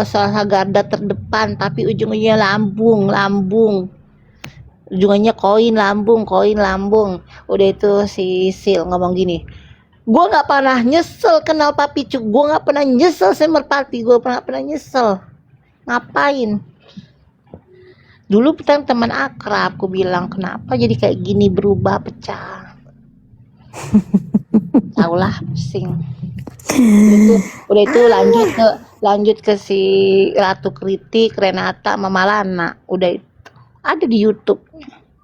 salah garda terdepan, tapi ujung-ujungnya lambung. Ujungnya koin lambung. Udah itu si Sil ngomong gini, gue nggak pernah nyesel kenal Papi Cuk, gue nggak pernah nyesel sama Merpati, gue pernah nyesel. Ngapain? Dulu kita teman akrab, aku bilang kenapa jadi kayak gini berubah pecah. Taulah pusing. Udah itu lanjut ke si Ratu Kritik, Renata, Mama Lana. Udah itu ada di YouTube.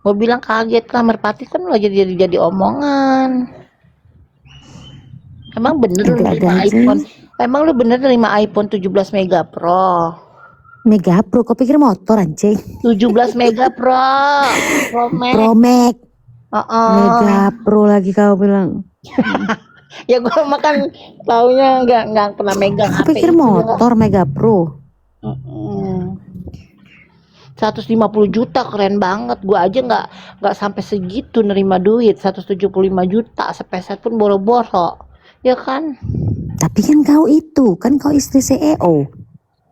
Gue bilang kaget lah, Merpati kan lo jadi omongan. Emang bener lu nerima iPhone? Emang lu bener nerima iPhone 17 Mega Pro? Mega Pro, kau pikir motor anjing? 17 Mega Pro. Pro Max. Mega Pro lagi kau bilang. Ya gue makan taunya nggak pernah megang HP. Pikir motor Mega Pro. 150 juta keren banget. Gue aja nggak sampai segitu nerima duit. 175 juta sepeser pun boro-boro. Ya kan? Tapi kan kau istri CEO.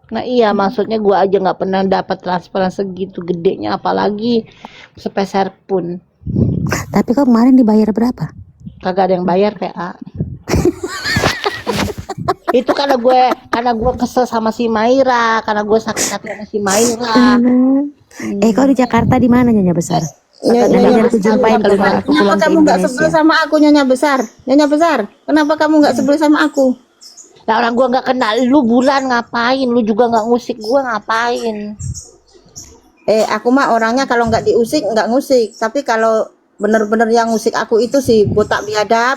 Nah iya, maksudnya gue aja nggak pernah dapat transferan segitu gedenya, apalagi sepeser pun. Tapi kau kemarin dibayar berapa? Kagak ada yang bayar PA. Itu karena gue kesel sama si Maira, karena gue sakit hati sama si Maira. Kau di Jakarta di mana Nyonya Besar? Kenapa kamu nggak sebel sama aku Nyonya Besar? Nyonya Besar, kenapa kamu nggak sebel sama aku? Nah, orang gue nggak kenal lu, Bulan ngapain? Lu juga nggak ngusik gue ngapain? Aku mah orangnya kalau nggak diusik nggak ngusik, tapi kalau bener-bener yang ngusik aku itu si botak biadab,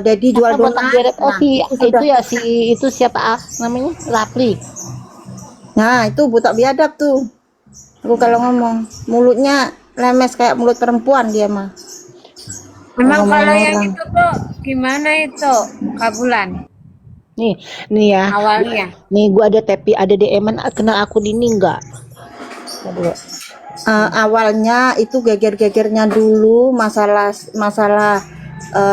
Dedi jual donat. Oh itu siapa namanya? Rapli. Nah itu botak biadab tuh. Aku kalau ngomong mulutnya lemes kayak mulut perempuan dia mah. Memang kalau yang itu tuh gimana itu Kabulan? Nih ya. Awalnya. Nih gua ada DM-an kenal akun ini enggak? Awalnya itu geger-gegernya dulu masalah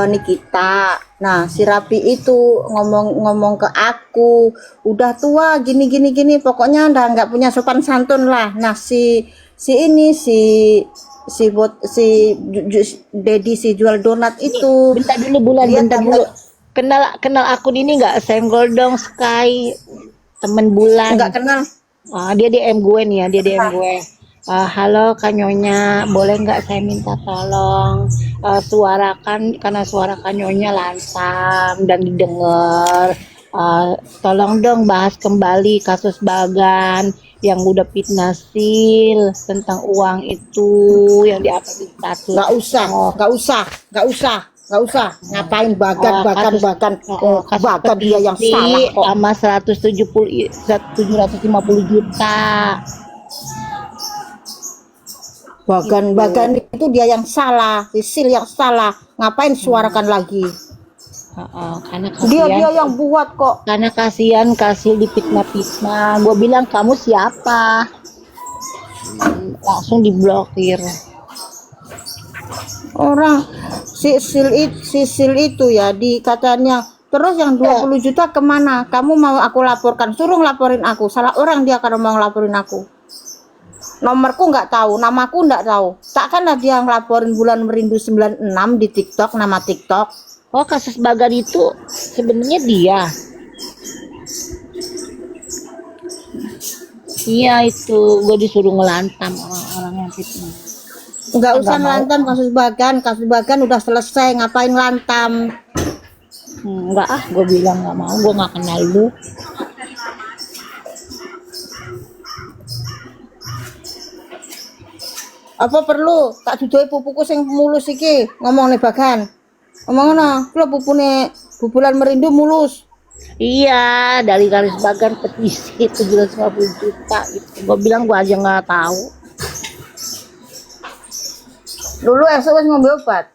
Nikita. Nah si Rapi itu ngomong ke aku udah tua gini pokoknya udah nggak punya sopan santun lah. Nah si Dedi si jual donat itu. Bentar dulu Bulan, bentar dulu. Kenal akun ini nggak? Senggol dong Sky, temen Bulan. Nggak kenal. Dia DM gue nih ya, dia DM gue. Halo Kak Nyonya, boleh nggak saya minta tolong suarakan, karena suara Kak Nyonya lantang dan didengar. Tolong dong bahas kembali kasus Bagan yang udah fitnah Sil tentang uang itu yang di-upload status. Nggak usah. Ngapain Bagan dia yang salah kok. Sama 750 juta. Bagan itu dia yang salah, Sil yang salah. Ngapain suarakan lagi? Karena kasihan, dia yang buat kok. Karena kasihan Kasil dipitnah. Gue bilang kamu siapa? Langsung diblokir. Orang si Sil itu ya katanya terus yang 20 juta kemana? Kamu mau aku laporkan? Suruh laporin aku. Salah orang dia kalau mau laporin aku. Nomorku nggak tahu, namaku nggak tahu. Takkanlah dia ngelaporin Bulan Merindu 96 di TikTok, nama TikTok. Oh, kasus Bagan itu sebenarnya dia. Iya itu, gue disuruh ngelantam orang-orang yang fitnah. Nggak usah ngelantam kasus Bagan udah selesai, ngapain lantam? Enggak gue bilang nggak mau, gue nggak kenal lu. Apa perlu tak dudoi pupuku sing mulus iki ngomong nih Bagan. Ngomong ngono, lho pupune Bulan Merindu mulus. Iya, dari garis Bagan petisi 750 juta gitu. Gue bilang gue aja nggak tahu. Dulu esok wis ngombe obat.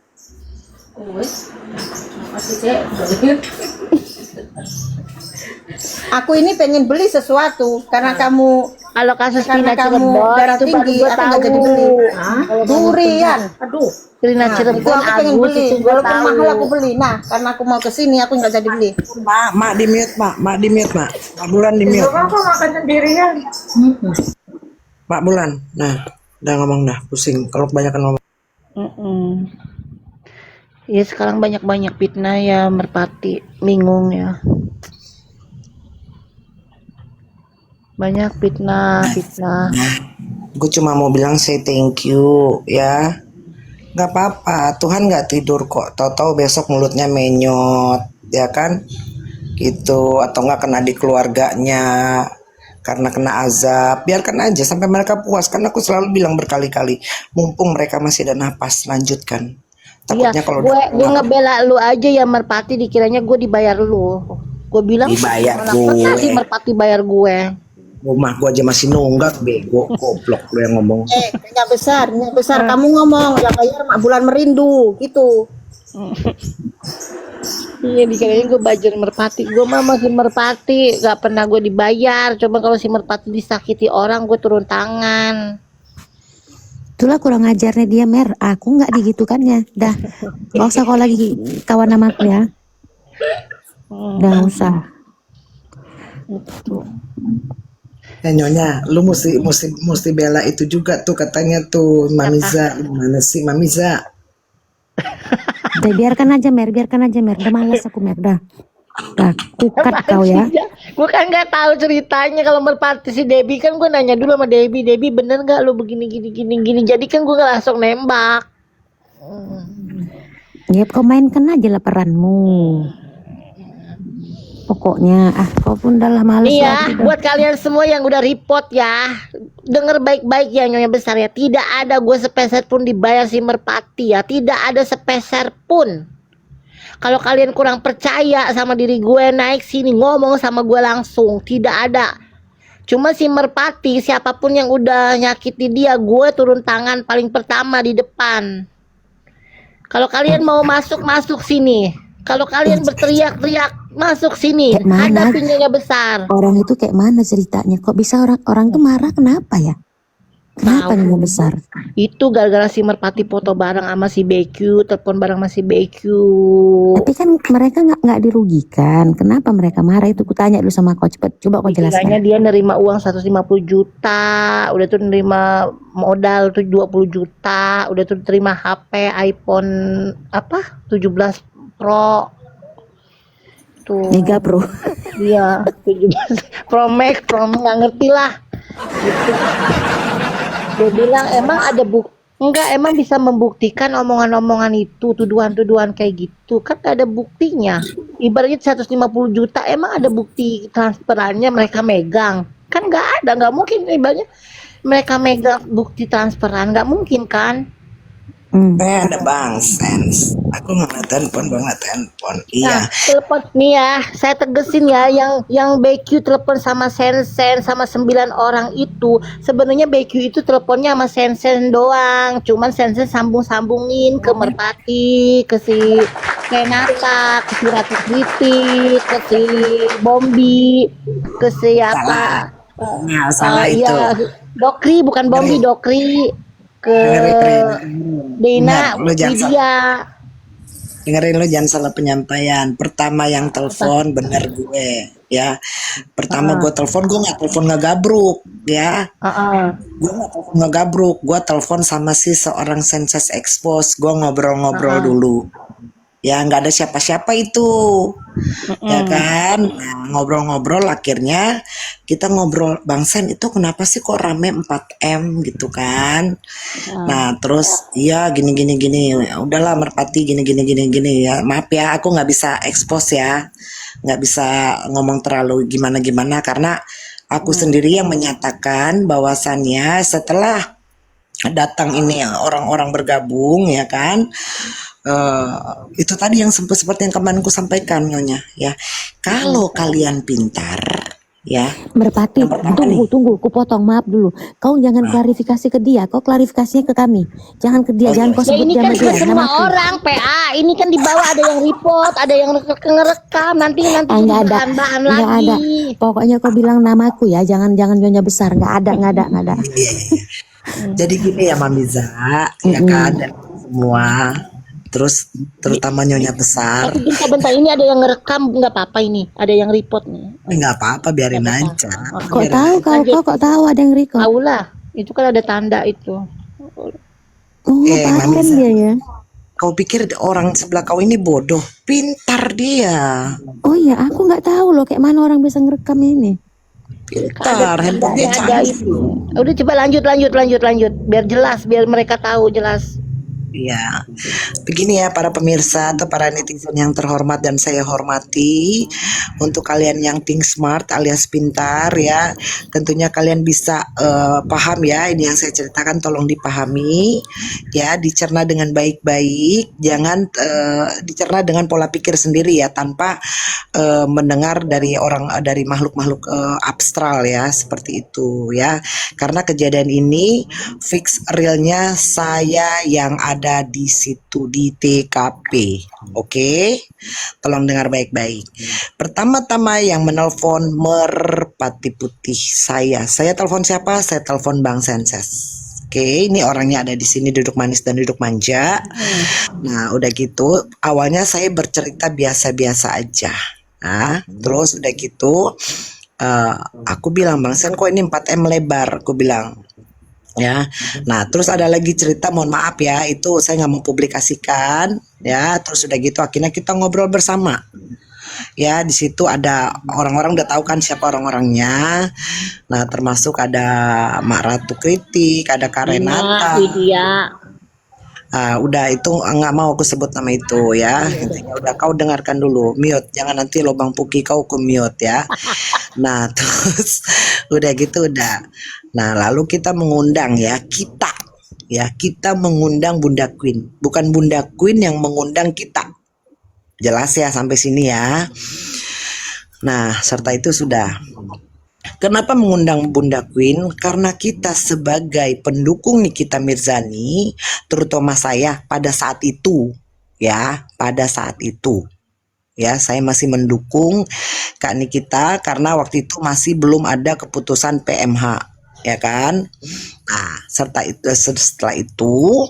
Aku ini pengen beli sesuatu karena kamu Kalau kasus Karena Rina kamu Cirebon darah itu baru tinggi, gue aku tahu. nggak jadi beli. Kalau kasus Durian. Rina Nah, itu Cirebon aku pengen Agus beli. itu gue Walaupun tahu. mahal aku beli. Nah, karena aku mau ke sini aku nggak jadi beli. Mak di mute, Mak di mute, Mak Bulan di mute. Aku makan sendirian. Mak Bulan. Nah, udah ngomong dah, pusing kalau kebanyakan ngomong. Ya sekarang banyak fitnah ya Merpati, bingung ya. Banyak fitnah. Gue cuma mau bilang say thank you ya. Gak apa-apa, Tuhan gak tidur kok. Tahu-tahu besok mulutnya menyot, ya kan? Gitu, atau nggak kena di keluarganya karena kena azab. Biarkan aja sampai mereka puas. Karena aku selalu bilang berkali-kali, mumpung mereka masih ada napas, lanjutkan. Iya, Takutnya kalau gue ngebela lu aja ya Merpati, dikiranya gue dibayar lu. Gue bilang Dibayar mana pernah gue. sih Merpati bayar gue. Rumah gue aja masih nunggak, bego, goblok lu yang ngomong. Nyak besar. Kamu ngomong yang bayar Mak Bulan Merindu gitu. Iya, dikiranya gue bajar Merpati. Gue mah masih Merpati, gak pernah gue dibayar. Coba kalau si Merpati disakiti orang, gue turun tangan. Itulah kurang ajarnya dia, Mer. Aku nggak digitukannya. Dah, nggak usah kau lagi kawan sama aku ya. Udah nggak usah. Nyonya, lu mesti bela itu juga tuh katanya tuh Mamiza. Gimana sih Mamiza? Udah biarkan aja, Mer. Udah malas aku, Mer. Dah, kukat kau ya. Gue kan nggak tahu ceritanya kalau Merpati si Debbie, kan gue nanya dulu sama Debbie bener nggak lu begini gini. Jadi kan gue nggak langsung nembak. Ya, kau mainkan aja lah peranmu. Pokoknya, kau pun udah males. Nih ya, lagi dah. buat kalian semua yang udah report ya, denger baik-baik ya Nyonya Besar ya. Tidak ada gue sepeser pun dibayar si Merpati ya. Tidak ada sepeser pun. Kalau kalian kurang percaya sama diri gue, naik sini ngomong sama gue langsung. Tidak ada. Cuma si Merpati, siapapun yang udah nyakiti dia, gue turun tangan paling pertama di depan. Kalau kalian mau masuk sini. Kalau kalian berteriak-teriak, masuk sini. Kayak mana? Hadapin Nyonya Besar. Orang itu kayak mana ceritanya? Kok bisa orang tuh marah? Kenapa ya? Kenapa Nyonya Besar? Itu gara-gara si Merpati foto bareng sama si BQ, telepon bareng sama si BQ. Tapi kan mereka nggak dirugikan. Kenapa mereka marah? Itu kutanya dulu sama kau. Coba kau Istilahnya jelaskan. dia nerima uang 150 juta, udah tuh nerima modal tuh 20 juta, udah tuh terima HP iPhone 17 Pro. Tuh. Mega Bro. Iya, 17 Pro Max, nggak ngerti lah. Gitu. Dia bilang emang ada emang bisa membuktikan omongan-omongan itu, tuduhan-tuduhan kayak gitu. Kan gak ada buktinya. Ibaratnya 150 juta, emang ada bukti transferannya mereka megang? Kan gak ada, gak mungkin ibaratnya mereka megang bukti transferan, gak mungkin kan? Ada Bang Sens. Aku nggak telepon. Iya. Nah, telepon nih ya, saya tegesin ya, yang BQ telepon sama Sensen sama 9 orang itu, sebenarnya BQ itu teleponnya sama Sensen doang, cuman Sensen sambungin ke Merpati, ke si Renata, ke si Ratu Kritik, ke si Bombi, ke si apa? Salah itu. Iya, Dokri, bukan Bombi, Dokri, ke Dina, Lu jangan Lydia. Dengerin, lu jangan salah penyampaian. Pertama yang telepon bener gue ya. Pertama gue telepon, gue nggak telepon ngegabruk ya. Gue nggak telepon ngegabruk. Gue telepon sama si seorang Senses Expose. Gue ngobrol-ngobrol dulu. Ya nggak ada siapa-siapa itu, ya kan? Nah, ngobrol-ngobrol akhirnya kita ngobrol, Bang Sen itu kenapa sih kok rame 4M gitu kan? Nah terus iya gini. Ya udahlah Merpati gini ya. Maaf ya aku nggak bisa expose ya, nggak bisa ngomong terlalu gimana karena aku sendiri yang menyatakan bahwasannya setelah datang ini orang-orang bergabung ya kan. Itu tadi yang seperti yang kemarin ku sampaikan Nyonya ya, kalau kalian pintar Ya. Merpati, Yang pertama nih. tunggu, ku potong, maaf dulu. Kau jangan klarifikasi ke dia, kau klarifikasinya ke kami. Jangan ke dia, Oh, jangan iya. kau Ya sebut ini nama kan ke dia, semua namaku. orang PA. Ini kan di bawah ada yang report, ada yang ngerekam. Nanti jadi Enggak ada, bahan-bahan enggak lagi. ada. Pokoknya kau bilang namaku ya, jangan nyonya besar, enggak ada. Iya, iya, iya. Jadi gini ya Mamiza, ya kan, dan semua, terus terutama Nyonya besar, Tapi bentar-bentar ini ada yang ngerekam, nggak apa-apa ini. Ada yang report nih. nggak apa-apa, biarin Nggak apa-apa. aja. Kok Biarin tahu aja. kau kok tahu ada yang record? Tahu lah. Itu kan ada tanda itu. Oh, paten Mamiza, dia ya. kau pikir orang sebelah kau ini bodoh? Pintar dia. Oh iya, aku nggak tahu loh kayak mana orang bisa ngerekam ini. Pintar, handphone dia Ada canggih. itu. Udah coba lanjut. Biar jelas, biar mereka tahu jelas. Ya, begini ya para pemirsa atau para netizen yang terhormat dan saya hormati, untuk kalian yang think smart alias pintar ya, tentunya kalian bisa paham ya ini yang saya ceritakan, tolong dipahami ya, dicerna dengan baik-baik, jangan dicerna dengan pola pikir sendiri ya, tanpa mendengar dari dari makhluk-makhluk abstral ya, seperti itu ya, karena kejadian ini fix realnya saya yang ada di situ di TKP. Oke, tolong dengar baik-baik. Pertama-tama yang menelpon Merpati Putih saya telepon siapa? Saya telepon Bang Senses. Oke, ini orangnya ada di sini, duduk manis dan duduk manja. Nah, udah gitu, awalnya saya bercerita biasa-biasa aja. Nah, terus udah gitu, aku bilang, Bang Sen, kok ini 4M lebar? Aku bilang, ya. Nah, terus ada lagi cerita, mohon maaf ya, itu saya nggak mau publikasikan, ya. Terus udah gitu, akhirnya kita ngobrol bersama. Ya, di situ ada orang-orang udah tahu kan siapa orang-orangnya. Nah, termasuk ada Mak Ratu Kritik, ada Kak Renata. Widya. Udah itu nggak mau aku sebut nama itu ya. Intinya udah, kau dengarkan dulu, mute, jangan nanti lobang puki kau ku mute ya. Nah, terus udah gitu udah. Nah, lalu kita mengundang ya, kita mengundang Bunda Queen, bukan Bunda Queen yang mengundang kita. Jelas ya sampai sini ya. Nah, serta itu sudah. Kenapa mengundang Bunda Queen? Karena kita sebagai pendukung Nikita Mirzani, terutama saya pada saat itu, ya, saya masih mendukung Kak Nikita karena waktu itu masih belum ada keputusan PMH, ya kan? Nah, setelah itu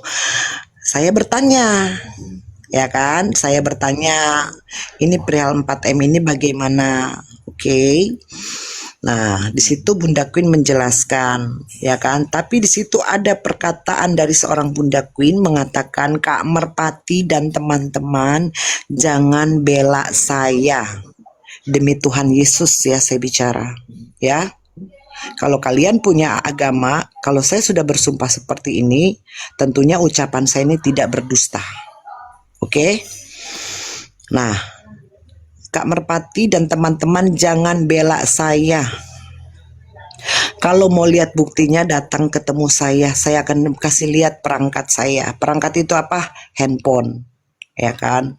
saya bertanya, ya kan? Saya bertanya, ini perihal 4M ini bagaimana? Oke. Nah, di situ Bunda Queen menjelaskan, ya kan? Tapi di situ ada perkataan dari seorang Bunda Queen mengatakan, Kak Merpati dan teman-teman jangan bela saya. Demi Tuhan Yesus ya saya bicara, ya. Kalau kalian punya agama, kalau saya sudah bersumpah seperti ini, tentunya ucapan saya ini tidak berdusta. Oke? Nah, Kak Merpati dan teman-teman jangan bela saya. Kalau mau lihat buktinya datang ketemu saya akan kasih lihat perangkat saya. Perangkat itu apa? Handphone, ya kan?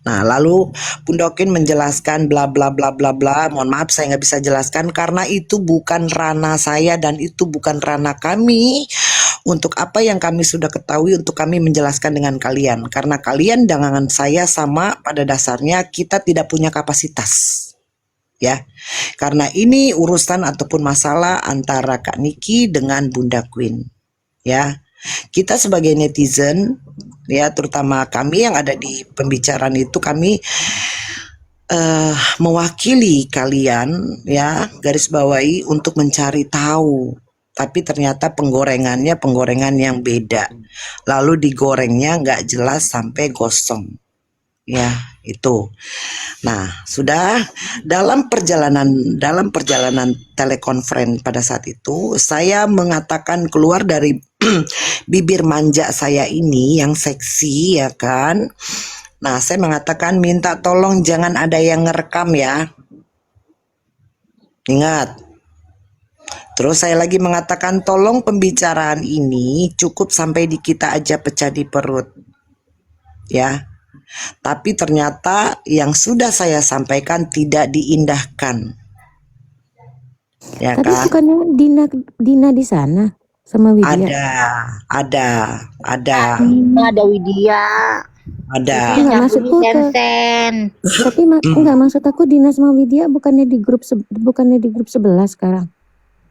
Nah, lalu Bunda Queen menjelaskan bla bla bla bla bla. Mohon maaf saya nggak bisa jelaskan karena itu bukan ranah saya dan itu bukan ranah kami. Untuk apa yang kami sudah ketahui untuk kami menjelaskan dengan kalian. Karena kalian dengan saya sama pada dasarnya kita tidak punya kapasitas. Ya, karena ini urusan ataupun masalah antara Kak Niki dengan Bunda Queen. Ya, kita sebagai netizen, ya terutama kami yang ada di pembicaraan itu, kami mewakili kalian, ya garis bawahi untuk mencari tahu. Tapi ternyata penggorengan yang beda. Lalu digorengnya nggak jelas sampai gosong. Ya, itu. Nah, sudah dalam perjalanan telekonferensi pada saat itu, saya mengatakan keluar dari bibir manja saya ini yang seksi, ya kan. Nah, saya mengatakan minta tolong jangan ada yang ngerekam ya. Ingat. Terus saya lagi mengatakan tolong pembicaraan ini cukup sampai di kita aja pecah di perut. Ya. Tapi ternyata yang sudah saya sampaikan tidak diindahkan. ya Tapi kan? bukannya Dina di sana sama Widya? Ada, Ada Widya. ada. Itu yang Enggak, nyambungin maksudku ke Sensen. tapi enggak, maksud aku Dina sama Widya bukannya di grup bukannya di grup 11 sekarang.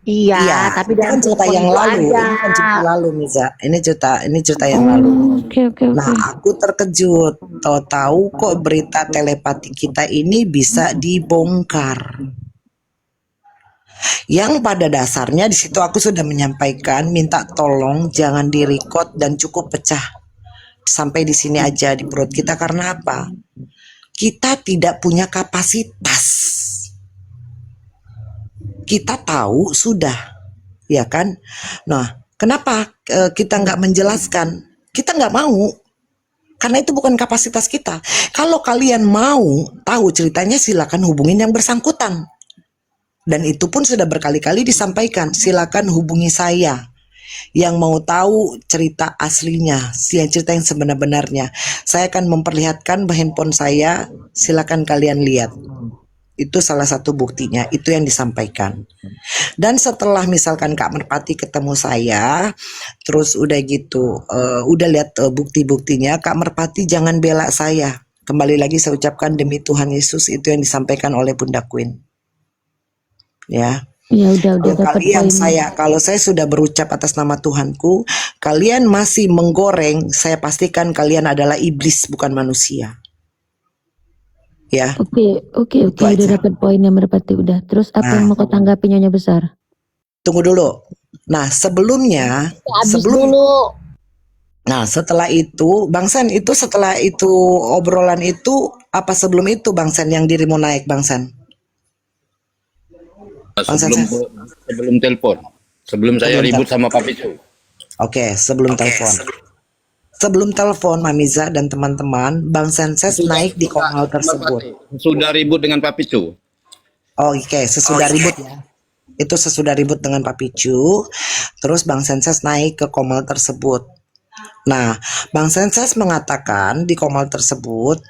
Iya, Iya, tapi itu kan dalam cerita telepon yang itu lalu. ada. Ini kan cerita lalu, Miza. Ini cerita yang lalu. Oke, oke, Nah, oke. aku terkejut. Tahu-tahu kok berita telepati kita ini bisa dibongkar. Yang pada dasarnya di situ aku sudah menyampaikan, minta tolong jangan direcord dan cukup pecah sampai di sini aja di perut kita. Karena apa? Kita tidak punya kapasitas. Kita tahu sudah, ya kan? Nah, kenapa kita nggak menjelaskan? Kita nggak mau, karena itu bukan kapasitas kita. Kalau kalian mau tahu ceritanya, silakan hubungin yang bersangkutan. Dan itu pun sudah berkali-kali disampaikan, silakan hubungi saya. Yang mau tahu cerita aslinya, cerita yang sebenar-benarnya, saya akan memperlihatkan handphone saya, silakan kalian lihat. Itu salah satu buktinya, itu yang disampaikan. Dan setelah misalkan Kak Merpati ketemu saya, terus udah gitu, udah lihat bukti-buktinya, Kak Merpati jangan bela saya. Kembali lagi saya ucapkan demi Tuhan Yesus, itu yang disampaikan oleh Bunda Queen. Ya. Ya udah dapat poin. Kalau saya sudah berucap atas nama Tuhanku, kalian masih menggoreng, saya pastikan kalian adalah iblis bukan manusia. Ya. Oke, udah dapat poinnya Merpati udah. Terus apa yang mau kau tanggapi Nyonya Besar? Tunggu dulu. Nah, sebelumnya, dulu. Nah, setelah itu, Bang Sen, itu setelah itu obrolan itu apa sebelum itu Bang Sen yang dirimu naik Bang Sen? Sebelum telepon. Sebelum saya ribut sama Pak Picu. Oke, sebelum telepon. Sebelum telepon Mamiza dan teman-teman, Bang Senses naik di komal tersebut. Sudah ribut dengan Pak Picu. Oke, sesudah ribut ya. Itu sesudah ribut dengan Pak Picu. Terus Bang Senses naik ke komal tersebut. Nah, Bang Senses mengatakan di komal tersebut,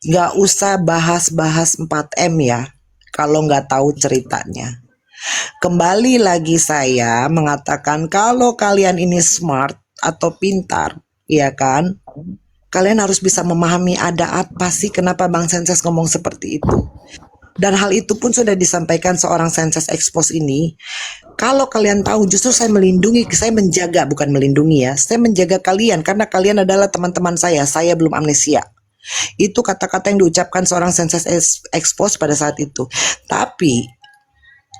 nggak usah bahas-bahas 4M ya, kalau nggak tahu ceritanya. Kembali lagi saya mengatakan kalau kalian ini smart atau pintar, ya kan? Kalian harus bisa memahami ada apa sih kenapa Bang Senses ngomong seperti itu. Dan hal itu pun sudah disampaikan seorang Senses Expose ini. Kalau kalian tahu, justru saya melindungi, saya menjaga, bukan melindungi ya. Saya menjaga kalian karena kalian adalah teman-teman saya belum amnesia. Itu kata-kata yang diucapkan seorang Senses Expose pada saat itu. Tapi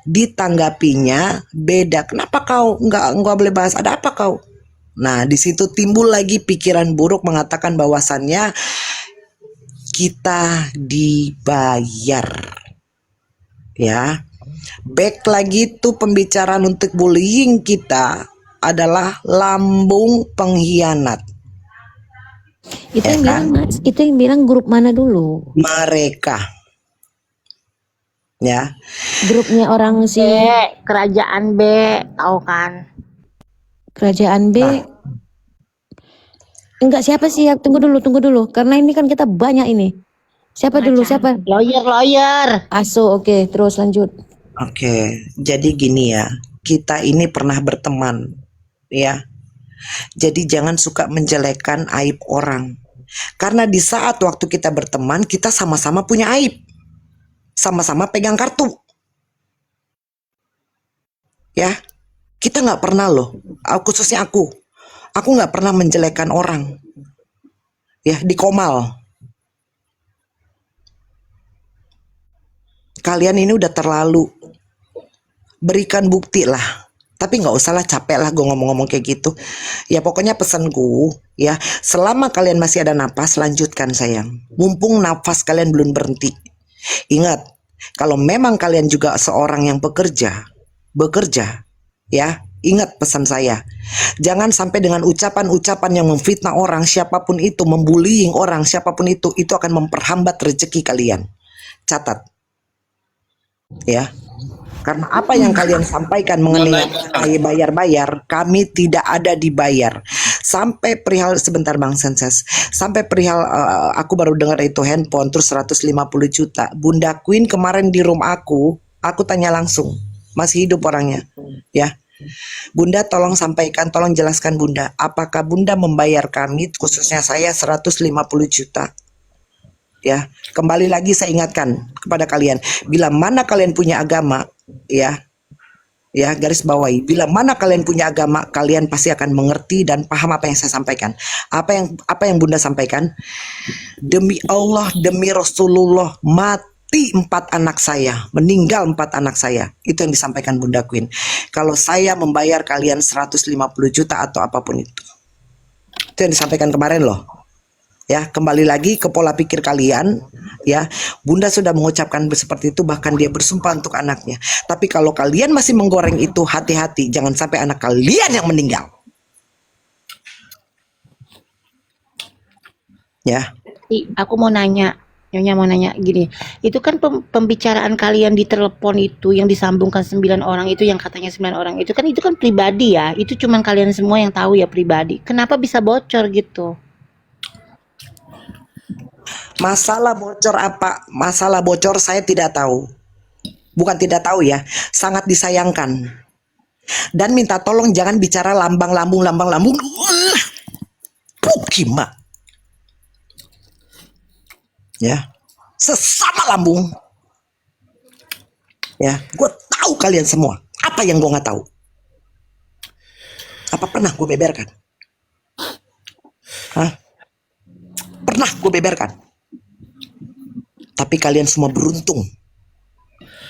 ditanggapinya beda. Kenapa kau nggak boleh bahas? Ada apa kau? Nah, di situ timbul lagi pikiran buruk mengatakan bahwasannya kita dibayar. Ya. Back lagi tuh pembicaraan untuk bullying kita adalah lambung pengkhianat. Itu yang bilang grup mana dulu? Mereka. Ya. Grupnya orang si Kerajaan B, tahu kan? Kerajaan B. Enggak, siapa sih ya? Tunggu dulu. Karena ini kan kita banyak ini. Siapa dulu? Siapa? Lawyer. Aso, oke. Terus lanjut. Oke, jadi gini ya. Kita ini pernah berteman, ya. Jadi jangan suka menjelekkan aib orang. Karena di saat waktu kita berteman, kita sama-sama punya aib. Sama-sama pegang kartu. Ya. Kita nggak pernah loh, khususnya aku nggak pernah menjelekkan orang, ya di komal. Kalian ini udah terlalu, berikan bukti lah. Tapi nggak usah lah, capek lah gue ngomong-ngomong kayak gitu. Ya pokoknya pesanku, ya selama kalian masih ada napas, lanjutkan sayang. Mumpung nafas kalian belum berhenti. Ingat, kalau memang kalian juga seorang yang bekerja, ya, ingat pesan saya. Jangan sampai dengan ucapan-ucapan yang memfitnah orang, siapapun itu, membullying orang, siapapun itu akan memperhambat rezeki kalian. Catat. Ya. Karena apa yang kalian sampaikan mengenai bayar-bayar, kami tidak ada dibayar. Sampai perihal, sebentar Bang Senses, sampai perihal aku baru dengar itu handphone terus 150 juta. Bunda Queen kemarin di room aku tanya langsung. masih hidup orangnya. Ya. Bunda tolong sampaikan, tolong jelaskan Bunda, apakah Bunda membayar kami, khususnya saya 150 juta? Ya, kembali lagi saya ingatkan kepada kalian, bila mana kalian punya agama, ya, garis bawahi, bila mana kalian punya agama, kalian pasti akan mengerti dan paham apa yang saya sampaikan. Apa yang Bunda sampaikan? Demi Allah, demi Rasulullah, mati 4 anak saya, meninggal 4 anak saya. Itu yang disampaikan Bunda Queen. Kalau saya membayar kalian 150 juta atau apapun itu. Itu yang disampaikan kemarin loh. Ya, kembali lagi ke pola pikir kalian, ya. Bunda sudah mengucapkan seperti itu, bahkan dia bersumpah untuk anaknya. Tapi kalau kalian masih menggoreng itu, hati-hati, jangan sampai anak kalian yang meninggal. Ya. Aku mau nanya, Nyonya mau nanya gini, itu kan pembicaraan kalian di telepon itu yang disambungkan 9 orang itu, yang katanya 9 orang itu kan pribadi ya, itu cuman kalian semua yang tahu ya, pribadi. Kenapa bisa bocor gitu? Masalah bocor apa? Masalah bocor saya tidak tahu. Bukan tidak tahu ya, sangat disayangkan. Dan minta tolong jangan bicara lambang lambung. Pukima. Ya, sesama lambung. Ya, gue tahu kalian semua. Apa yang gue nggak tahu? Apa pernah gue beberkan? Hah? Pernah gue beberkan? Tapi kalian semua beruntung.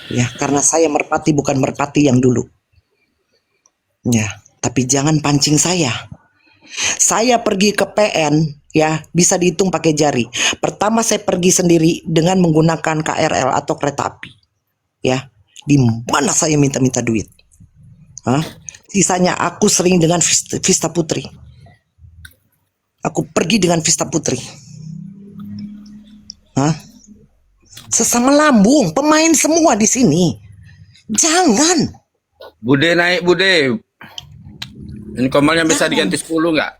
Ya, karena saya merpati bukan merpati yang dulu. Ya, tapi jangan pancing saya. Saya pergi ke PN, ya, bisa dihitung pakai jari. Pertama saya pergi sendiri dengan menggunakan KRL atau kereta api. Ya, di mana saya minta duit? Hah? Sisanya aku sering dengan Vista Putri. Aku pergi dengan Vista Putri. Hah? Sesama lambung, pemain semua di sini. Jangan. Bude naik Bude. Ini komalnya bisa diganti 10 nggak?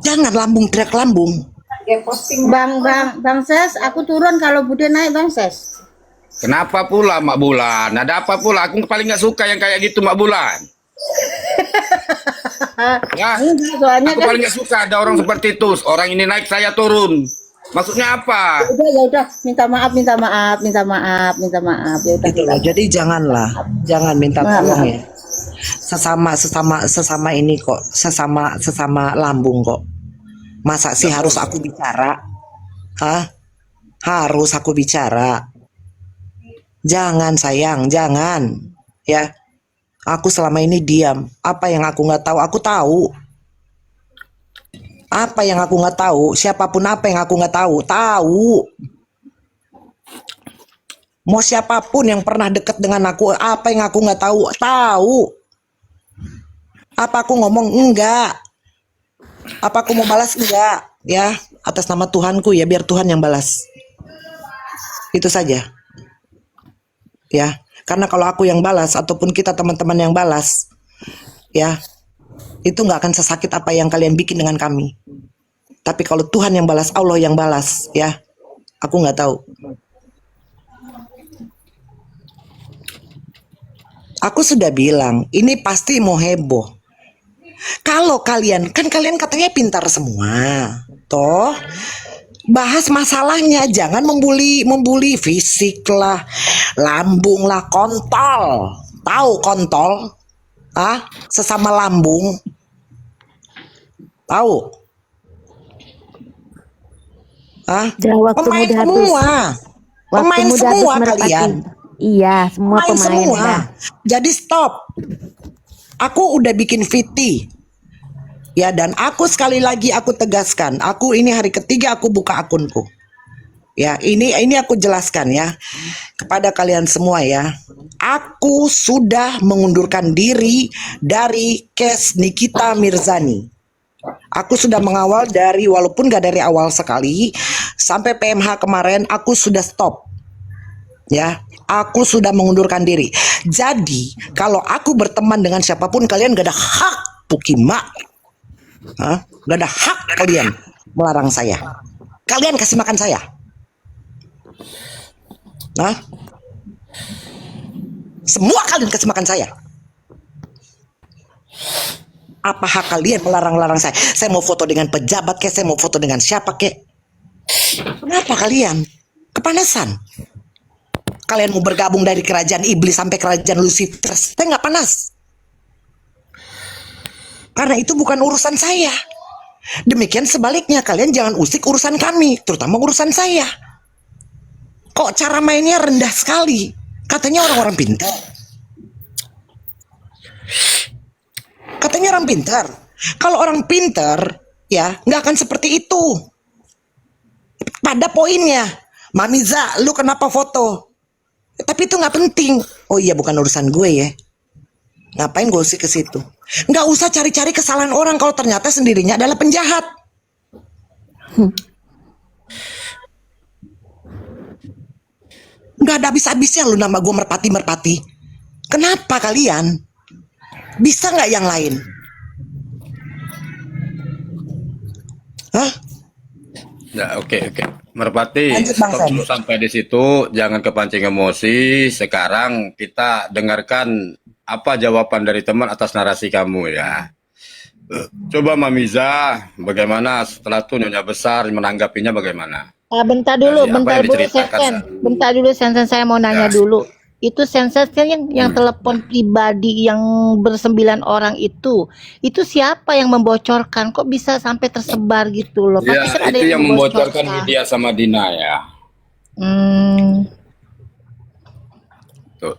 Jangan lambung teriak lambung. Bang Ses, aku turun kalau Bude naik Bang Ses. Kenapa pula Mak Bulan? Ada apa pula? Aku paling nggak suka yang kayak gitu Mak Bulan. Ya, Soalnya aku kan paling nggak suka ada orang seperti itu. Orang ini naik saya turun. Maksudnya apa? ya udah minta maaf. Ya udah. Gitu loh. Jadi janganlah, jangan minta tolong ya. Sesama ini kok, sesama lambung kok. Masa sih harus aku bicara? Hah? Harus aku bicara? Jangan sayang, jangan. Ya, aku selama ini diam. Apa yang aku nggak tahu, aku tahu. Apa yang aku nggak tahu, siapapun apa yang aku nggak tahu, tahu. Mau siapapun yang pernah deket dengan aku, apa yang aku nggak tahu, tahu. Apa aku ngomong enggak? Apa aku mau balas enggak? Ya, atas nama Tuhanku ya, biar Tuhan yang balas. Itu saja. Ya, karena kalau aku yang balas ataupun kita teman-teman yang balas, ya, itu nggak akan sesakit apa yang kalian bikin dengan kami. Tapi kalau Tuhan yang balas, Allah yang balas, ya, aku nggak tahu. Aku sudah bilang, ini pasti mau heboh. Kalau kalian katanya pintar semua, toh bahas masalahnya, jangan membuli fisik lah, lambung lah, kontol. Tahu kontol? Ah, sesama lambung. Tahu? Ah, pemain semua. Pemain semua kalian. Iya, semua Pemain pemain. semua. Dah. Jadi stop. Aku udah bikin VT. Ya, dan aku sekali lagi aku tegaskan, aku ini hari ketiga aku buka akunku. Ya, ini aku jelaskan ya kepada kalian semua ya. Aku sudah mengundurkan diri dari case Nikita Mirzani. Aku sudah mengawal dari, walaupun gak dari awal sekali, sampai PMH kemarin aku sudah stop. Ya, aku sudah mengundurkan diri. Jadi, kalau aku berteman dengan siapapun, kalian gak ada hak, Pukima. Hah? Gak ada hak kalian melarang saya. Kalian kasih makan saya. Hah? Semua kalian kasih makan saya. Apa hak kalian melarang-larang saya? Saya mau foto dengan pejabat kek, saya mau foto dengan siapa kek. Kenapa kalian kepanasan? Kalian mau bergabung dari kerajaan iblis sampai kerajaan Lucifer, saya nggak panas. Karena itu bukan urusan saya. Demikian sebaliknya, kalian jangan usik urusan kami, terutama urusan saya. Kok cara mainnya rendah sekali? Katanya orang-orang pintar. Katanya orang pintar. Kalau orang pintar, ya nggak akan seperti itu. Pada poinnya, Mamiza, lu kenapa foto? Tapi itu nggak penting. Oh iya, bukan urusan gue ya. Ngapain gue sih ke situ? Nggak usah cari-cari kesalahan orang kalau ternyata sendirinya adalah penjahat. Nggak ada habis-habisnya lu nama gue merpati-merpati. Kenapa kalian? Bisa nggak yang lain? Hah? Ya, oke. Merpati, Lanjut, Bang stop Sam. dulu sampai di situ. Jangan kepancing emosi. Sekarang kita dengarkan apa jawaban dari teman atas narasi kamu ya. Coba Mamiza, bagaimana setelah itu Nyonya Besar menanggapinya bagaimana? Bentar dulu, Dari apa bentar yang dulu, diceritakan, Sensen. San? Bentar dulu, Sensen. Saya mau nanya Ya. dulu. Itu Sensen kan yang telepon pribadi yang ber9 orang itu siapa yang membocorkan? Kok bisa sampai tersebar gitu loh? Ya, Pasti kan ada itu yang membocorkan membocorkan. Widya sama Dina ya. Tuh.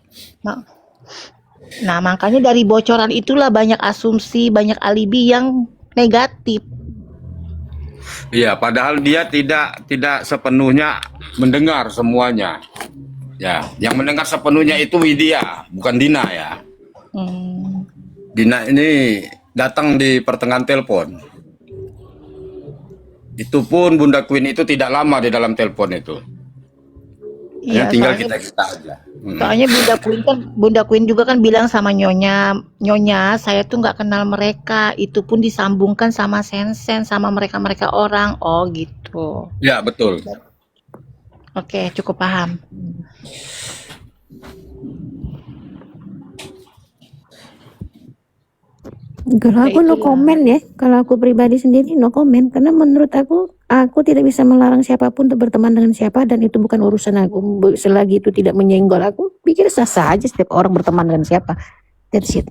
Nah, makanya dari bocoran itulah banyak asumsi, banyak alibi yang negatif. Iya, padahal dia tidak sepenuhnya mendengar semuanya. Ya, yang mendengar sepenuhnya itu Widya, bukan Dina ya. Hmm. Dina ini datang di pertengahan telepon. Itu pun Bunda Queen itu tidak lama di dalam telepon itu. Iya, Hanya tinggal soalnya kita aja. soalnya Bunda Queen juga kan bilang sama Nyonya, saya tuh nggak kenal mereka. Itu pun disambungkan sama Sensen, sama mereka orang. Oh gitu. Ya, betul. Oke, cukup paham. Kalau aku no komen ya, kalau aku pribadi sendiri no komen, karena menurut aku tidak bisa melarang siapapun untuk berteman dengan siapa, dan itu bukan urusan aku. Selagi itu tidak menyenggol aku, pikir sah-sah aja setiap orang berteman dengan siapa. That's it.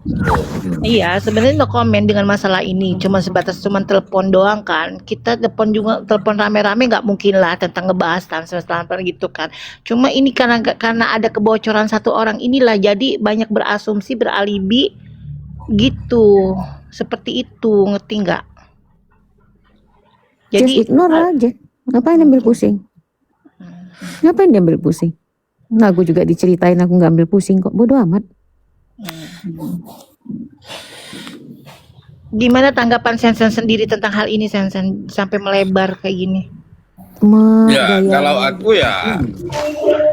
Iya, sebenarnya no komen dengan masalah ini. Cuma sebatas telepon doang kan. Kita telepon rame-rame nggak mungkin lah tentang ngebahas transfer gitu kan. Cuma ini karena ada kebocoran satu orang inilah jadi banyak berasumsi, beralibi gitu. Seperti itu, ngerti nggak? Just Jadi ignore aja. Ngapain ambil pusing? Ngapain diambil pusing? Nah, aku juga diceritain aku nggak ambil pusing kok. Bodoh amat. gimana tanggapan Sensen sendiri tentang hal ini, Sensen, sampai melebar kayak gini? Ya, kalau aku ya,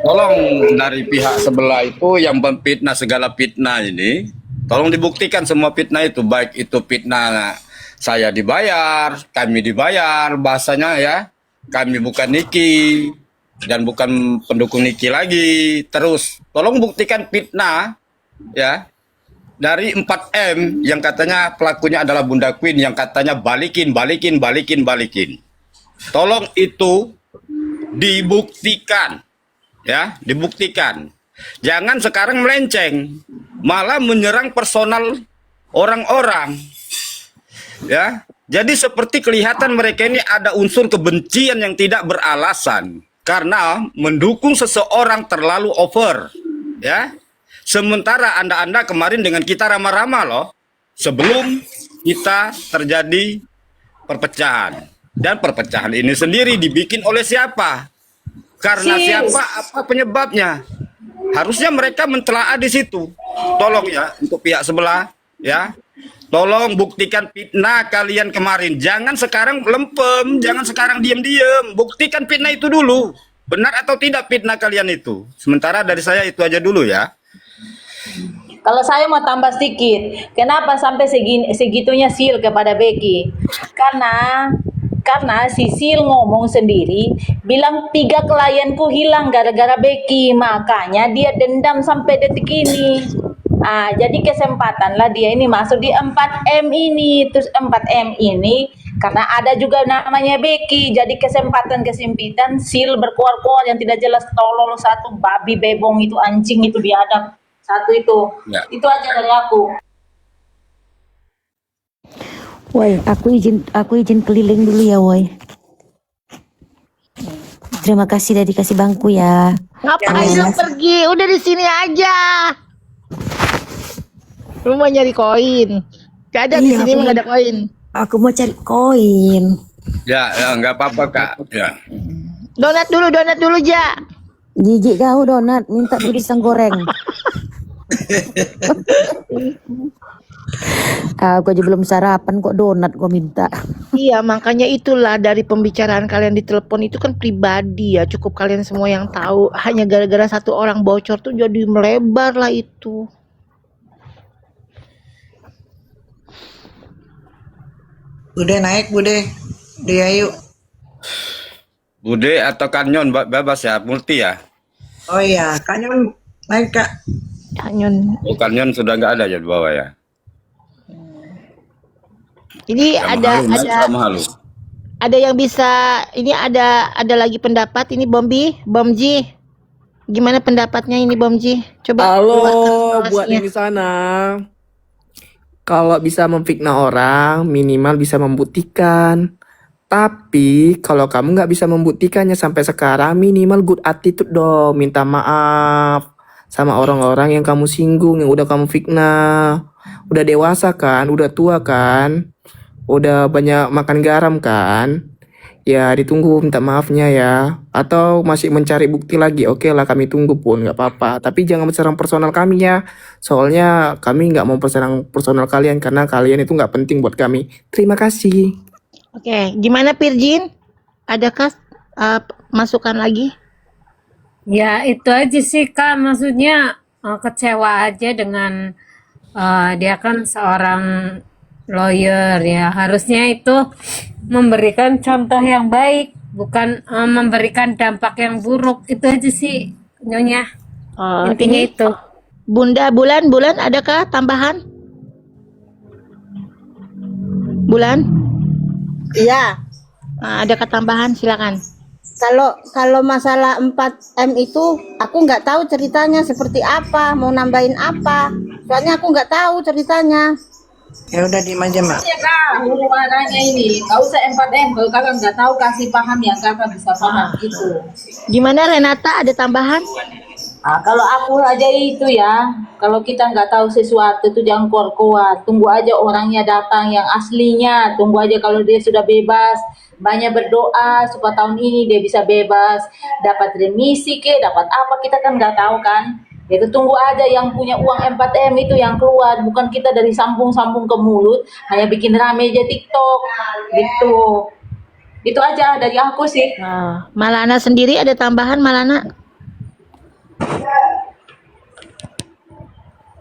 tolong dari pihak sebelah itu yang memfitnah segala fitnah ini, tolong dibuktikan semua fitnah itu, baik itu fitnah saya dibayar, kami dibayar, bahasanya ya, kami bukan Niki dan bukan pendukung Niki lagi. Terus, tolong buktikan fitnah ya dari 4M yang katanya pelakunya adalah Bunda Queen yang katanya balikin. Tolong itu dibuktikan ya, dibuktikan. Jangan sekarang melenceng, malah menyerang personal orang-orang. Ya, jadi seperti kelihatan mereka ini ada unsur kebencian yang tidak beralasan karena mendukung seseorang terlalu over. Ya, sementara anda kemarin dengan kita ramah-ramah loh, sebelum kita terjadi perpecahan. Dan perpecahan ini sendiri dibikin oleh siapa? Karena siapa? Apa penyebabnya? Harusnya mereka mentelaah di situ. Tolong ya, untuk pihak sebelah, ya, tolong buktikan fitnah kalian kemarin. Jangan sekarang lempem, jangan sekarang diam-diam. Buktikan fitnah itu dulu. Benar atau tidak fitnah kalian itu? Sementara dari saya itu aja dulu ya. Kalau saya mau tambah sedikit, kenapa sampai segitunya Sil kepada Becky? Karena karena Sisil ngomong sendiri bilang 3 klienku hilang gara-gara Becky, makanya dia dendam sampai detik ini. Jadi kesempatan lah dia ini masuk di 4M ini. Terus 4M ini karena ada juga namanya Becky, jadi kesempatan Sil berkuar-kuar yang tidak jelas, tolol satu, babi bebong itu, anjing itu, biadab satu itu. Ya. Itu aja dari aku. Woi, aku izin keliling dulu ya, woi. Terima kasih udah dikasih bangku ya. Ngapain lu pergi? Udah di sini aja. Lu mau nyari koin? Gak ada di Iya, sini, aku- nggak ada koin. Aku mau cari koin. Ya, nggak apa-apa Kak. Ya. Donat dulu, Ja. Jijik kau donat, minta pisang goreng. Aku aja belum sarapan kok donat gua minta. Iya, makanya itulah dari pembicaraan kalian di telepon itu kan pribadi ya. Cukup kalian semua yang tahu. Hanya gara-gara satu orang bocor tuh jadi melebar lah itu. Bude naik, Bude. Dia yuk. Bude atau Kanyon bebas ya, multi ya. Oh iya, Kak Nyon naik, Kak. Kanyon. Oh, Kanyon sudah nggak ada ya di bawah ya. Ini Sama halu. ada yang bisa, ini ada lagi pendapat ini Bomji. Gimana pendapatnya ini Bomji? Coba Halo, keluarkan buat informasinya. yang di sana. Kalau bisa memfitnah orang, minimal bisa membuktikan. Tapi kalau kamu nggak bisa membuktikannya sampai sekarang, minimal good attitude dong. Minta maaf sama orang-orang yang kamu singgung, yang udah kamu fitnah. Udah dewasa kan, udah tua kan, udah banyak makan garam kan. Ya ditunggu minta maafnya ya. Atau masih mencari bukti lagi, oke lah kami tunggu pun nggak apa-apa. Tapi jangan serang personal kami ya. Soalnya kami nggak mau serang personal kalian karena kalian itu nggak penting buat kami. Terima kasih. Oke, gimana Pirjin? Adakah masukan lagi? Ya itu aja sih Kak, maksudnya kecewa aja dengan dia kan seorang lawyer ya, harusnya itu memberikan contoh yang baik, bukan memberikan dampak yang buruk. Itu aja sih Nyonya, intinya Ini itu. Bunda Bulan adakah tambahan? Bulan? Iya. Adakah tambahan? Silakan. Kalau masalah 4M itu aku nggak tahu ceritanya seperti apa, mau nambahin apa. Soalnya aku nggak tahu ceritanya. Ya udah diem aja, Mak. Ya Kak, hubungannya ini, nggak usah 4M. Kalau kakak nggak tahu, kasih paham yang kakak bisa paham gitu. Gimana Renata, ada tambahan? Kalau aku aja itu ya, kalau kita nggak tahu sesuatu itu jangan kuat-kuat. Tunggu aja orangnya datang yang aslinya. Tunggu aja kalau dia sudah bebas. Banyak berdoa supaya tahun ini dia bisa bebas. Dapat remisi ke, dapat apa, kita kan nggak tahu kan. Itu tunggu aja yang punya uang 4M itu yang keluar. Bukan kita dari sambung-sambung ke mulut, hanya bikin rame aja TikTok. Gitu. Itu aja dari aku sih. Malana sendiri ada tambahan Malana?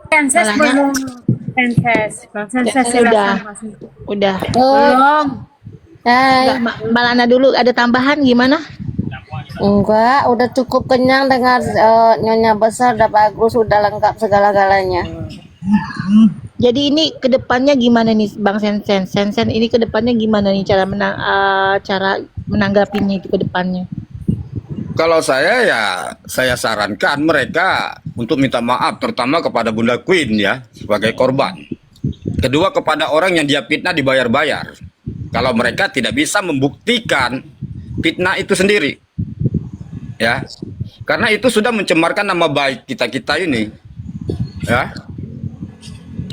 Senses belum, senses Udah. belum. Enggak, Malana dulu ada tambahan gimana? Enggak, udah cukup kenyang dengan Nyonya besar, udah bagus, udah lengkap segala-galanya. Jadi ini kedepannya gimana nih Bang Sensen ini kedepannya gimana nih cara menanggapinya itu kedepannya? Kalau saya ya, saya sarankan mereka untuk minta maaf, terutama kepada Bunda Queen ya, sebagai korban. Kedua, kepada orang yang dia fitnah dibayar-bayar. Kalau mereka tidak bisa membuktikan fitnah itu sendiri, ya, karena itu sudah mencemarkan nama baik kita ini, ya.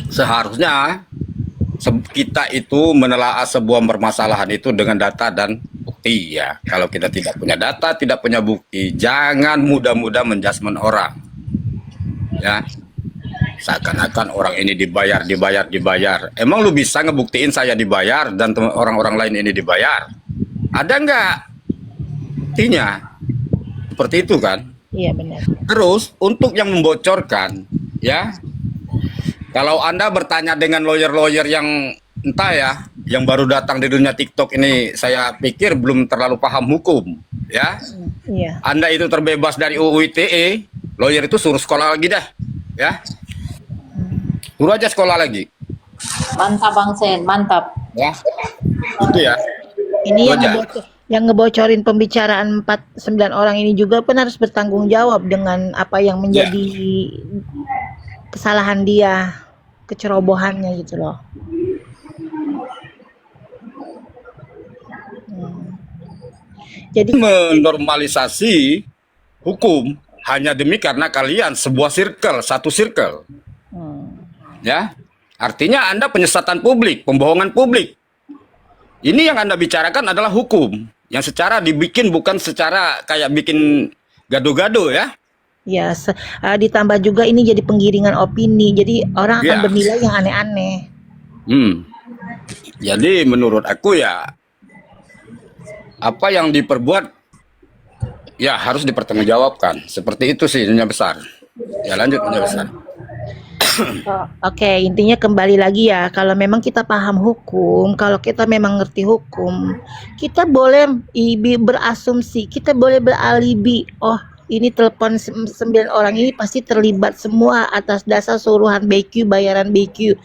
Seharusnya kita itu menelaah sebuah permasalahan itu dengan data dan bukti ya. Kalau kita tidak punya data, tidak punya bukti, jangan mudah-mudah menjudgment orang. Ya. Seakan-akan orang ini dibayar. Emang lu bisa ngebuktiin saya dibayar dan orang-orang lain ini dibayar? Ada nggak? Buktinya. Seperti itu kan? Iya benar. Terus untuk yang membocorkan, ya, kalau Anda bertanya dengan lawyer-lawyer yang entah ya, yang baru datang di dunia TikTok ini, saya pikir belum terlalu paham hukum, ya. Iya. Anda itu terbebas dari UU ITE, lawyer itu suruh sekolah lagi dah, ya. Suruh aja sekolah lagi, Mantap Bang Sen, mantap. ya. Itu ya. Ini Itu yang aja. yang ngebocorin pembicaraan 9 orang ini juga pun harus bertanggung jawab dengan apa yang menjadi kesalahan dia, kecerobohannya gitu loh. Jadi Menormalisasi hukum hanya demi karena kalian sebuah circle, satu circle, ya. Artinya Anda penyesatan publik, pembohongan publik. Ini yang Anda bicarakan adalah hukum yang secara dibikin, bukan secara kayak bikin gado-gado, ya. ya ditambah juga ini jadi penggiringan opini. Jadi orang akan Ya. bernilai yang aneh-aneh. Jadi menurut aku ya, apa yang diperbuat ya harus dipertanggungjawabkan. Seperti itu sih Nyonya Besar. Ya lanjut Nyonya Besar. Oke, intinya kembali lagi ya, kalau memang kita paham hukum, kalau kita memang ngerti hukum, kita boleh berasumsi, kita boleh beralibi. Oh, ini telepon 9 orang ini pasti terlibat semua atas dasar suruhan BQ, bayaran BQ.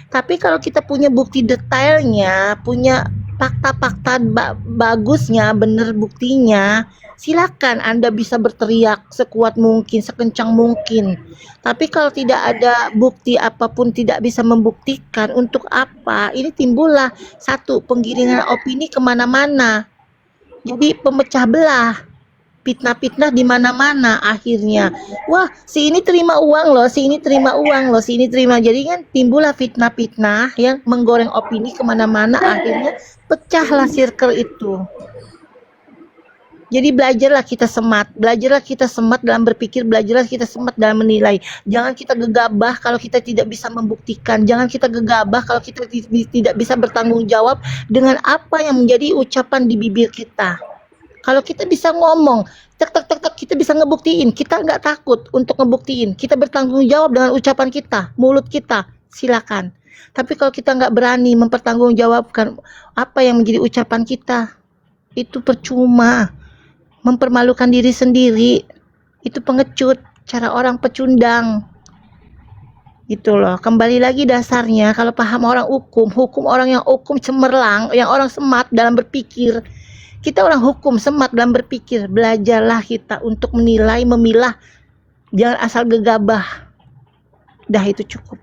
Tapi kalau kita punya bukti detailnya, punya fakta-fakta bagusnya, bener buktinya, silakan Anda bisa berteriak sekuat mungkin, sekencang mungkin. Tapi kalau tidak ada bukti apapun, tidak bisa membuktikan, untuk apa? Ini timbullah satu penggiringan opini kemana-mana. Jadi pemecah belah, fitnah-fitnah di mana-mana akhirnya. Wah, si ini terima uang loh, si ini terima uang loh, si ini terima. Jadi kan timbullah fitnah-fitnah yang menggoreng opini kemana-mana, akhirnya pecahlah circle itu. Jadi belajarlah kita semat dalam berpikir, belajarlah kita semat dalam menilai. Jangan kita gegabah kalau kita tidak bisa membuktikan, jangan kita gegabah kalau kita tidak bisa bertanggung jawab dengan apa yang menjadi ucapan di bibir kita. Kalau kita bisa ngomong, kita bisa ngebuktiin, kita nggak takut untuk ngebuktiin, kita bertanggung jawab dengan ucapan kita, mulut kita, silakan. Tapi kalau kita nggak berani mempertanggungjawabkan apa yang menjadi ucapan kita, itu percuma. Mempermalukan diri sendiri, itu pengecut, cara orang pecundang. Gitu loh. Kembali lagi dasarnya, kalau paham orang hukum orang yang hukum cemerlang, yang orang semat dalam berpikir. Kita orang hukum semat dalam berpikir, belajarlah kita untuk menilai, memilah, jangan asal gegabah. Dah itu cukup.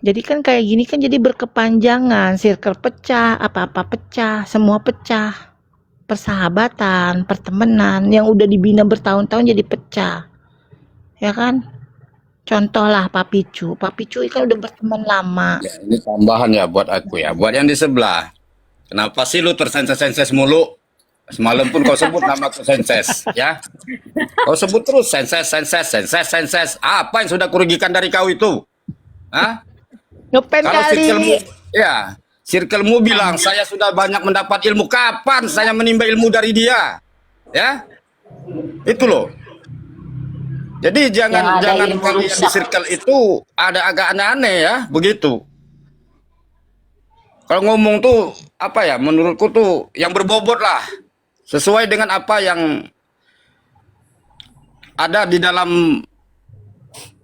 Jadi kan kayak gini kan jadi berkepanjangan, circle pecah, apa-apa pecah, semua pecah. Persahabatan, pertemanan yang udah dibina bertahun-tahun jadi pecah. Ya kan? Contohlah Papicu kan udah berteman lama. Ya, ini tambahan ya buat aku ya, buat yang di sebelah. Kenapa sih lu tersenses-senses mulu? Semalam pun kau sebut nama aku senses, ya? Kau sebut terus senses. Apa yang sudah kurugikan dari kau itu? Hah? Ngepen Kalau kali. Circlemu bilang saya sudah banyak mendapat ilmu. Kapan saya menimba ilmu dari dia? Ya, itu loh. Jadi jangan kalian di circle itu ada agak aneh-aneh ya, begitu. Kalau ngomong tuh apa ya? Menurutku tuh yang berbobot lah, sesuai dengan apa yang ada di dalam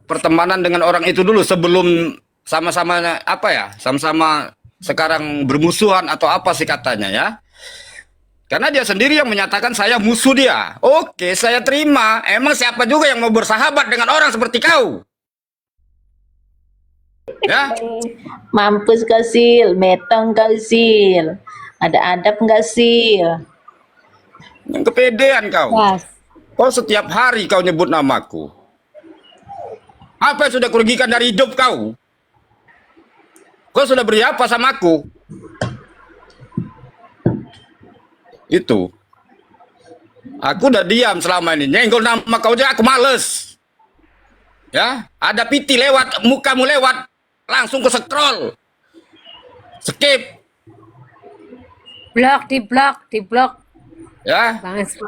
pertemanan dengan orang itu dulu sebelum sama-sama apa ya? Sama-sama sekarang bermusuhan atau apa sih katanya ya. Karena dia sendiri yang menyatakan saya musuh dia. Oke, saya terima. Emang siapa juga yang mau bersahabat dengan orang seperti kau? Ya, Mampus kau Sil, metong kau Sil. Ada adab nggak Sil? yang kepedean kau. Yes. Kau setiap hari kau nyebut namaku. Apa yang sudah kurugikan dari hidup kau? Kau sudah beri apa sama aku? Itu. Aku udah diam selama ini. Nyenggol nama kau aja aku males. Ya, ada piti lewat, mukamu lewat, langsung ke scroll. Skip. Di blok. Ya, Bang Espo.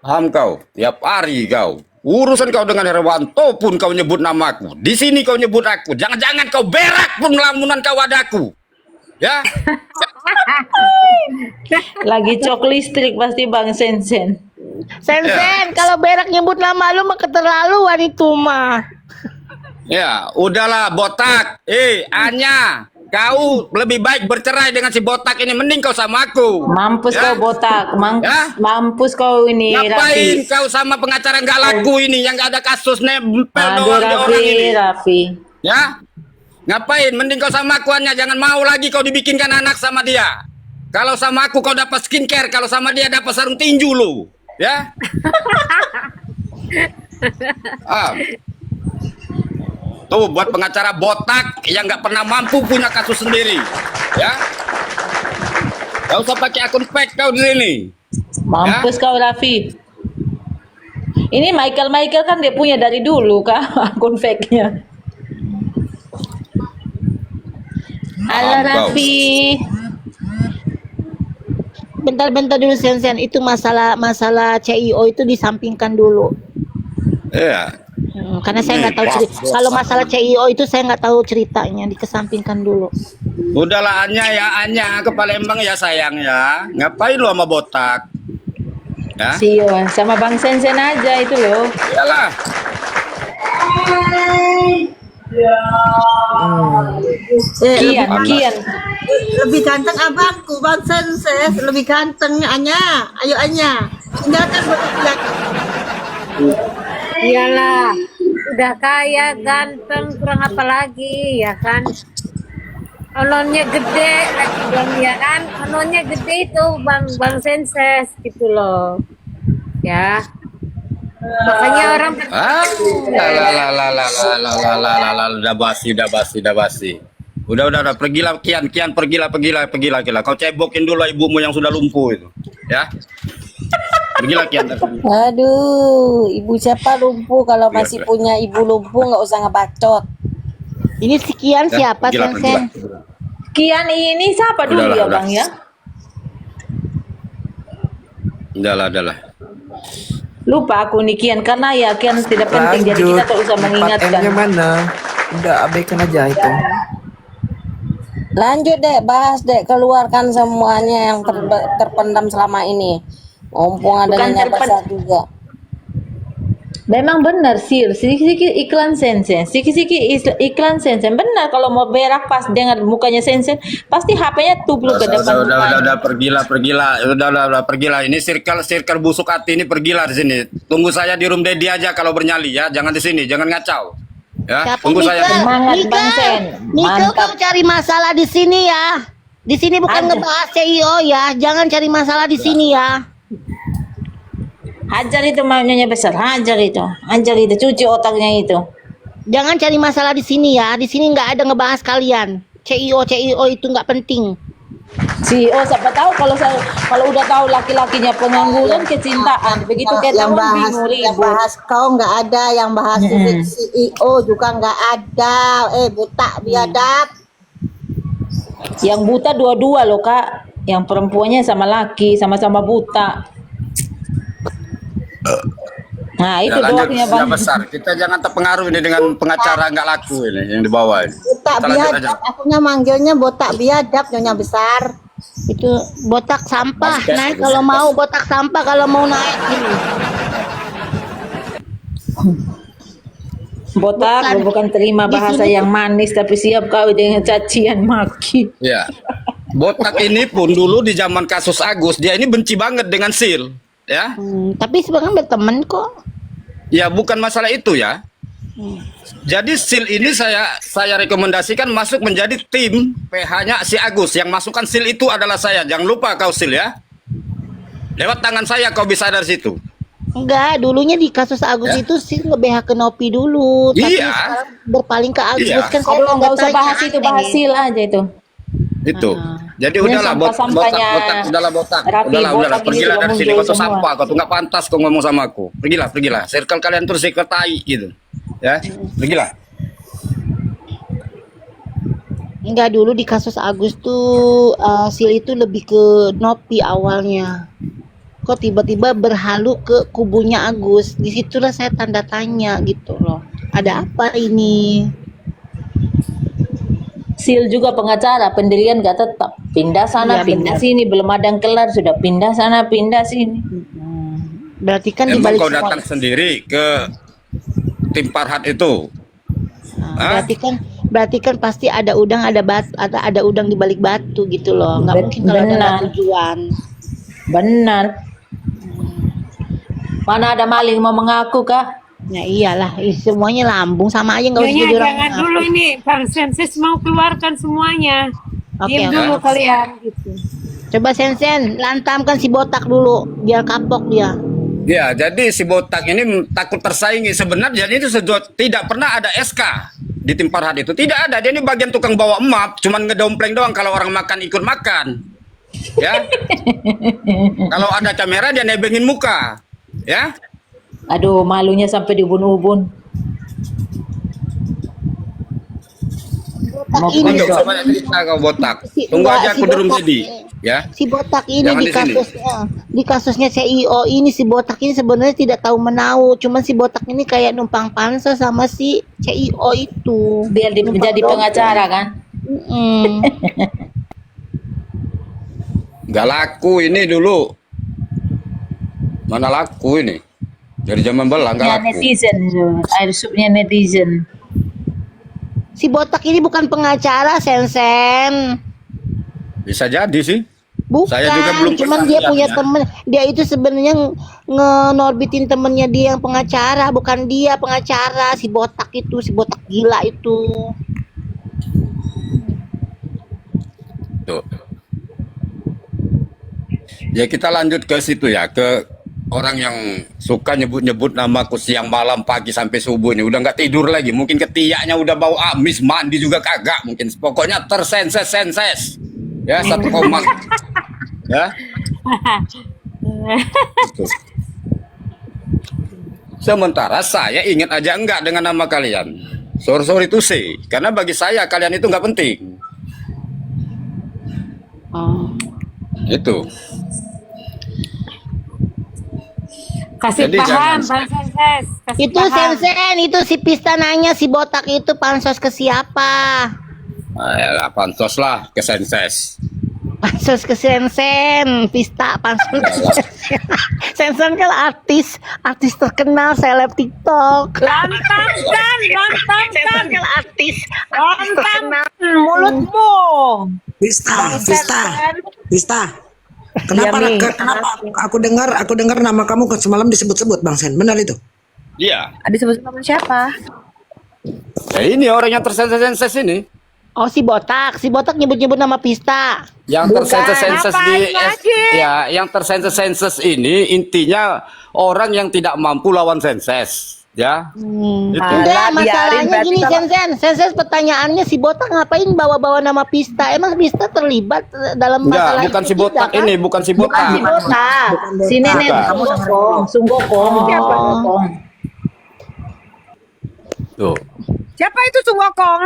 paham kau? Tiap hari kau. Urusan kau dengan Herwanto pun kau nyebut namaku. Di sini kau nyebut aku. Jangan-jangan kau berak pun lamunan kau adaku. Ya. Lagi cok listrik pasti Bang Sensen. Sen, kalau berak nyebut nama lu mah keterlaluan itu mah. Ya, udahlah botak. Anya, kau lebih baik bercerai dengan si botak ini, mending kau sama aku. Mampus Ya. kau botak, Ya. mampus kau ini Ngapain Raffi. kau sama pengacara nggak laku ini yang nggak ada kasus nempel Aduh doang di orang ini? Raffi. Ya, ngapain? Mending kau sama aku Anya, jangan mau lagi kau dibikinkan anak sama dia. Kalau sama aku kau dapat skincare, kalau sama dia dapat sarung tinju lu. Ya. Tuh buat pengacara botak yang nggak pernah mampu punya kasus sendiri, ya. Gak usah pakai akun fake kau di sini. Mampus kau Raffi. Ini Michael kan dia punya dari dulu kah akun fake-nya. Halo Mampus. Raffi. Bentar dulu Sen, itu masalah CIO itu disampingkan dulu. Iya. Karena saya nggak tahu cerita. Kalau masalah CIO itu saya nggak tahu ceritanya, dikesampingkan dulu. Udahlah Anya ke Palembang ya sayang ya. Ngapain lu sama botak? Ya. Sio sama Bang Sensen aja itu loh. Iyalah. Kian. Lebih ganteng abangku, Bang Senses. Lebih gantengnya Anya. Ayo Anya. Tinggalkan berlaki. Iyalah, udah kaya, ganteng, kurang apa lagi, ya kan? Ononnya gede, lagi bilang ya kan? Ononnya gede itu Bang Senses gitu loh, ya. Makanya orang Udah basi. Udah, pergilah Kian, pergilah. Kau cebokin dulu ibumu yang sudah lumpuh itu, ya. Pergilah Kian. Aduh, ibu siapa lumpuh? Kalau masih punya ibu lumpuh nggak usah ngebacot. Ini sekian siapa Sen? Kian ini siapa dulu Udahlah, ya udah. Bang ya? Udahlah. Lupa aku nih Kian karena ya Kian tidak penting jadi kita tak usah 4M-nya mengingatkan. mana? Udah abaikan aja itu. Lanjut deh, bahas deh, keluarkan semuanya yang terpendam selama ini. Mumpung ada Bukan Nyonya Besar juga. Memang benar sih, sedikit iklan Sensen, sedikit iklan Sensen. Benar kalau mau berak pas dengar mukanya Sensen, pasti HP-nya tubruk ke depan. Udah, pergilah. Ini circle busuk hati ini pergilah di sini. Tunggu saya di room Dedi aja kalau bernyali ya, jangan di sini, jangan ngacau. Ya, tunggu saya. Semangat Bang Sen. Nikel Mantap. kau cari masalah di sini ya. Di sini bukan ngebahas CIO ya. Jangan cari masalah di sini ya. Hajar itu Nyonya Besar, hajar itu, cuci otaknya itu. Jangan cari masalah di sini ya. Di sini nggak ada ngebahas kalian. CIO itu nggak penting. CEO siapa tahu kalau udah tahu laki-lakinya pengangguran kecintaan, begitu kita yang orang bahas bingung yang ribut. bahas kau nggak ada, yang bahas CEO juga nggak ada. Buta biadab. Yang buta dua-dua loh Kak, yang perempuannya sama laki sama-sama buta. Nah itu Ya, lanjut, doanya sudah Bang. besar. Kita jangan terpengaruh ini dengan pengacara nggak laku ini yang di bawah ini. Botak Kita lanjut aja. biadab, akunya manggilnya botak biadab Nyonya Besar. Itu botak sampah. Basket, Naik basket. kalau mau botak sampah kalau mau naik gini. Botak bukan terima bahasa yang manis tapi siap kau dengan cacian maki. Ya. Botak ini pun dulu di zaman kasus Agus, dia ini benci banget dengan Sil, ya. Tapi sebenarnya berteman kok. Ya bukan masalah itu ya. Jadi Sil ini saya rekomendasikan masuk menjadi tim PH-nya si Agus. Yang masukkan Sil itu adalah saya. Jangan lupa kau Sil ya. Lewat tangan saya kau bisa dari situ. Enggak, dulunya di kasus Agus Ya. itu sih nge-BH ke Nopi dulu. Tapi Iya. sekarang berpaling ke Agus. Iya. Kan saya Nggak usah tanya bahas itu, aneh. bahas Sil aja itu. Itu. Jadi Ini udahlah sampah-sampahnya udahlah botak. Raffi, Udahlah. botak ini Pergilah sudah dari sini muncul kau tuh semua. sampah, kau tuh nggak pantas kau ngomong sama aku. Pergilah. Circle kalian terus circle tai gitu. Ya. Pergilah. Enggak, dulu di kasus Agus tuh Sil itu lebih ke Nopi awalnya. kok tiba-tiba berhalu ke kubunya Agus. Disitulah saya tanda tanya gitu loh. Ada apa ini? Sil juga pengacara, pendirian gak tetap. Pindah sana, Iya, pindah benar. sini, belum ada yang kelar, sudah pindah sana, pindah sini. Berarti kan Emang dibalik kau semua. datang sendiri ke tim Parhat itu? Hah? Berarti kan pasti ada udang, ada batu, ada udang di balik batu gitu loh. Nggak mungkin kalau ada Benar. tujuan. Benar. Mana ada maling mau mengaku kah? Ya iyalah, semuanya lambung sama aja nggak usah Nyonya jadi orang. jangan dulu ini, Bang Senses mau keluarkan semuanya. Oke, Diam oke. dulu kalian gitu. Coba Sensen, lantamkan si botak dulu, biar kapok dia. Ya, jadi si botak ini takut tersaingi. Sebenarnya itu tidak pernah ada SK di tim Parhat itu. Tidak ada. Dia ini bagian tukang bawa emap, cuman ngedompleng doang kalau orang makan ikut makan. Ya. Kalau ada kamera dia nebengin muka. Ya. Aduh, malunya sampai diubun-ubun. Mau Ini Untuk pondok. sebanyak cerita kau botak. Si- Tunggu enggak, aja si aku di room botak jadi. ini. Ya. Si botak ini Jangan di di sini. kasusnya CEO ini, si botak ini sebenarnya tidak tahu menahu, cuman si botak ini kayak numpang pansa sama si CEO itu. Biar menjadi pengacara kan? Mm-mm. Gak laku ini dulu. Mana laku ini? Dari zaman belang gak Ya, laku. netizen, air supnya netizen. Si botak ini bukan pengacara, Sensen. Bisa jadi sih. Bukan, Saya juga belum cuman pernah dia lihat punya ya. temen. Dia itu sebenarnya ngenorbitin temennya dia yang pengacara, bukan dia pengacara. Si botak itu, si botak gila itu. Tuh. Ya kita lanjut ke situ ya, ke orang yang suka nyebut-nyebut namaku siang malam pagi sampai subuh ini udah nggak tidur lagi, mungkin ketiaknya udah bau amis, mandi juga kagak, mungkin pokoknya tersenses ya, satu koma ya. Gitu. Sementara saya ingin aja enggak dengan nama kalian, sorry to say, karena bagi saya kalian itu nggak penting. Itu. Kasih Jadi paham, jangan- Bang Senses. Kasih Itu paham. Sensen, itu si Pista nanya si botak itu pansos ke siapa? Ayolah, pansos lah ke senses. Pansos ke Sensen, Pista pansos ke Sensen. Sensen kan artis terkenal, seleb TikTok. Lantang kan, Sensen kan artis lantang mulutmu. Pista. Kenapa, kenapa aku dengar nama kamu semalam disebut-sebut Bang Sen? Benar itu? Iya. Disebut nama siapa? Ya ini orang yang tersenses ini. Oh si botak nyebut-nyebut nama Pista. Yang tersenses di ngapain lagi? ya, yang tersenses ini intinya orang yang tidak mampu lawan senses, ya. Itu. Enggak, Alah, biarin, masalahnya berarti gini kalau- Sensen pertanyaannya si botak ngapain bawa-bawa nama Pista? Emang Pista terlibat dalam masalah Enggak, bukan itu si botak tidak, kan? ini, bukan si botak. Si botak, si nenek Bukan. Sunggokong. Tuh. Siapa itu Sunggokong?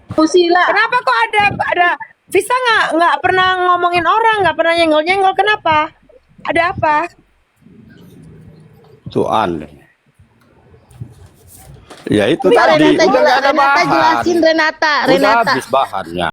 Pusila. Kenapa kok ada Visa nggak pernah ngomongin orang, nggak pernah nyenggol-nyenggol, kenapa? Ada apa? Tuh aneh. Ya itu Coba tadi. Renata, Udah nggak ada Renata bahan. jelasin Renata. Udah habis bahannya.